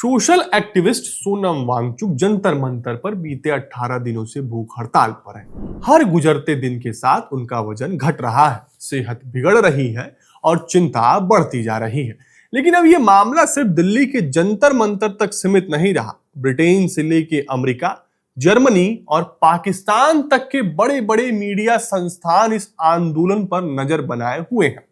Social activist Sonam Wangchuck Jantar Mantar पर बीते 18 दिनों से भूख हड़ताल पर है। हर गुजरते दिन के साथ उनका वजन घट रहा है, सेहत बिगड़ रही है और चिंता बढ़ती जा रही है। लेकिन अब यह मामला सिर्फ दिल्ली के जंतर मंतर तक सीमित नहीं रहा। ब्रिटेन से लेके अमेरिका, जर्मनी और पाकिस्तान तक के बड़े बड़े मीडिया संस्थान इस आंदोलन पर नजर बनाए हुए हैं।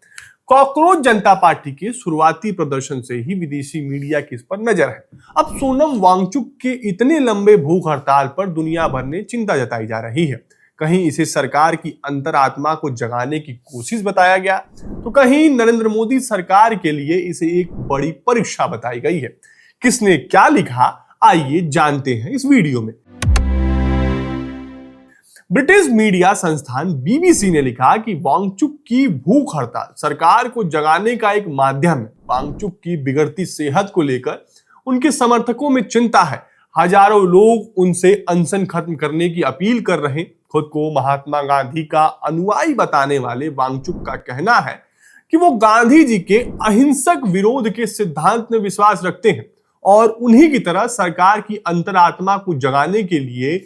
कॉकरोच जनता पार्टी के शुरुआती प्रदर्शन से ही विदेशी मीडिया की इस पर नजर है। अब सोनम वांगचुक के इतने लंबे भूख हड़ताल पर दुनिया भर में चिंता जताई जा रही है। कहीं इसे सरकार की अंतरात्मा को जगाने की कोशिश बताया गया, तो कहीं नरेंद्र मोदी सरकार के लिए इसे एक बड़ी परीक्षा बताई गई है। किसने क्या लिखा, आइए जानते हैं इस वीडियो में। ब्रिटिश मीडिया संस्थान बीबीसी ने लिखा कि वांगचुक की भूख हड़ताल सरकार को जगाने का एक माध्यम है। वांगचुक की बिगड़ती सेहत को लेकर उनके समर्थकों में चिंता है। हजारों लोग उनसे अनशन खत्म करने की अपील कर रहे हैं। खुद को महात्मा गांधी का अनुयायी बताने वाले वांगचुक का कहना है कि वो गांधी जी के अहिंसक विरोध के सिद्धांत में विश्वास रखते हैं और उन्हीं की तरह सरकार की अंतरात्मा को जगाने के लिए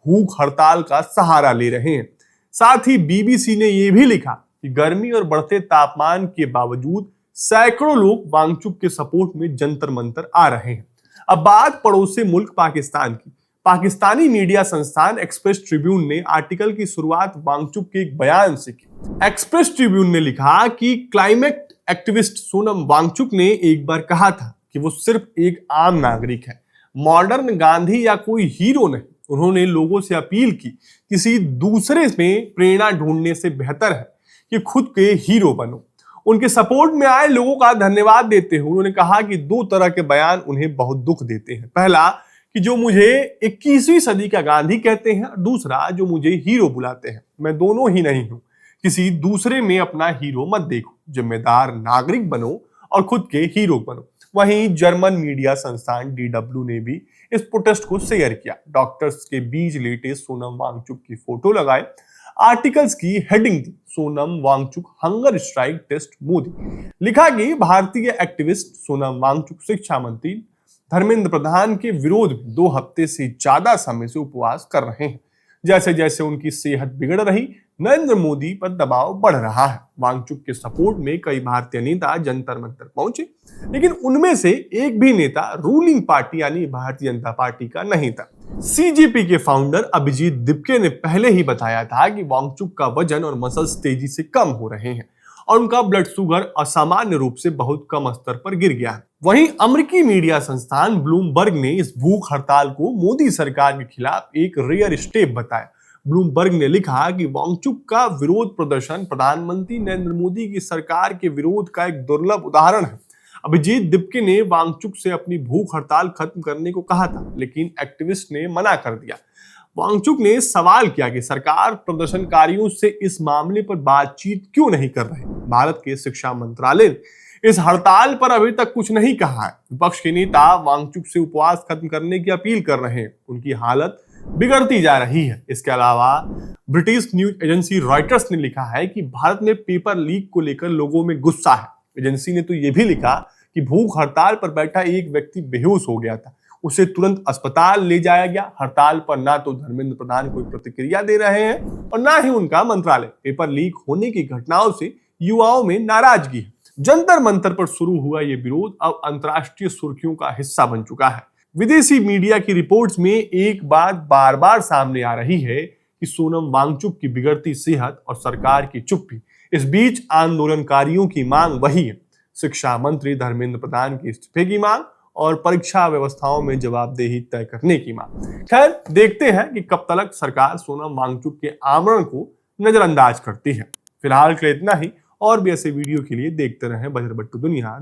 भूख हड़ताल का सहारा ले रहे हैं। साथ ही बीबीसी ने यह भी लिखा कि गर्मी और बढ़ते तापमान के बावजूद सैकड़ों लोग वांगचुक के सपोर्ट में जंतर मंतर आ रहे हैं। अब बात पड़ोसी मुल्क पाकिस्तान की। पाकिस्तानी मीडिया संस्थान एक्सप्रेस ट्रिब्यून ने आर्टिकल की शुरुआत वांगचुक के एक बयान से की। एक्सप्रेस ट्रिब्यून ने लिखा कि क्लाइमेट एक्टिविस्ट सोनम वांगचुक ने एक बार कहा था कि वो सिर्फ एक आम नागरिक है, मॉडर्न गांधी या कोई हीरो नहीं। उन्होंने लोगों से अपील की, किसी दूसरे में प्रेरणा ढूंढने से बेहतर है कि खुद के हीरो बनो। उनके सपोर्ट में आए लोगों का धन्यवाद देते हुए उन्होंने कहा कि दो तरह के बयान उन्हें बहुत दुख देते हैं। पहला कि जो मुझे 21वीं सदी का गांधी कहते हैं, दूसरा जो मुझे हीरो बुलाते हैं। मैं दोनों ही नहीं हूं। किसी दूसरे में अपना हीरो मत देखो, जिम्मेदार नागरिक बनो और खुद के हीरो बनो। वहीं जर्मन मीडिया संस्थान DW ने भी इस प्रोटेस्ट को शेयर किया। डॉक्टर्स के बीच लेटे सोनम वांगचुक की फोटो लगाए। आर्टिकल्स की हेडिंग थी, Sonam Wangchuk hunger strike test Modi. लिखा कि भारतीय एक्टिविस्ट सोनम वांगचुक शिक्षा मंत्री धर्मेंद्र प्रधान के विरोध में 2 हफ्ते से ज्यादा समय से उपवास कर रहे हैं। जैसे जैसे उनकी सेहत बिगड़ रही, नरेंद्र मोदी पर दबाव बढ़ रहा है। वांगचुक के सपोर्ट में कई भारतीय नेता जंतर मंतर पहुंचे, लेकिन उनमें से एक भी नेता रूलिंग पार्टी यानी भारतीय जनता पार्टी का नहीं था। CJP के फाउंडर अभिजीत दिपके ने पहले ही बताया था कि वांगचुक का वजन और मसल्स तेजी से कम हो रहे हैं और उनका ब्लड शुगर असामान्य रूप से बहुत कम स्तर पर गिर गया है। वहीं अमेरिकी मीडिया संस्थान ब्लूमबर्ग ने इस भूख हड़ताल को मोदी सरकार के खिलाफ एक रेयर स्टेप बताया। ब्लूमबर्ग ने लिखा कि वांगचुक का विरोध प्रदर्शन प्रधानमंत्री नरेंद्र मोदी की सरकार के विरोध का एक दुर्लभ उदाहरण है। अभिजीत दिपके ने वांगचुक से अपनी भूख हड़ताल खत्म करने को कहा था, लेकिन एक्टिविस्ट ने मना कर दिया। वांगचुक ने सवाल किया कि सरकार प्रदर्शनकारियों से इस मामले पर बातचीत क्यों नहीं कर रहे। भारत के शिक्षा मंत्रालय ने इस हड़ताल पर अभी तक कुछ नहीं कहा है। विपक्ष के नेता वांगचुक से उपवास खत्म करने की अपील कर रहे हैं। उनकी हालत बिगड़ती जा रही है। इसके अलावा ब्रिटिश न्यूज एजेंसी रॉयटर्स ने लिखा है कि भारत में पेपर लीक को लेकर लोगों में गुस्सा है। एजेंसी ने तो यह भी लिखा कि भूख हड़ताल पर बैठा एक व्यक्ति बेहोश हो गया था, उसे तुरंत अस्पताल ले जाया गया। हड़ताल पर ना तो धर्मेंद्र प्रधान कोई प्रतिक्रिया दे रहे हैं और ना ही उनका मंत्रालय। पेपर लीक होने की घटनाओं से युवाओं में नाराजगी है। जंतर मंतर पर शुरू हुआ यह विरोध अब अंतर्राष्ट्रीय सुर्खियों का हिस्सा बन चुका है। विदेशी मीडिया की रिपोर्ट्स में एक बात बार बार सामने आ रही है कि सोनम वांगचुक की बिगड़ती सेहत और सरकार की चुप्पी, इस बीच आंदोलनकारियों की मांग वही है, शिक्षा मंत्री धर्मेंद्र प्रधान के इस्तीफे की मांग और परीक्षा व्यवस्थाओं में जवाबदेही तय करने की मांग। खैर, देखते हैं कि कब तक सरकार सोनम वांगचुक के आमरण को नजरअंदाज करती है। फिलहाल के लिए इतना ही। और भी ऐसे वीडियो के लिए देखते रहें बजरबट्टू दुनिया।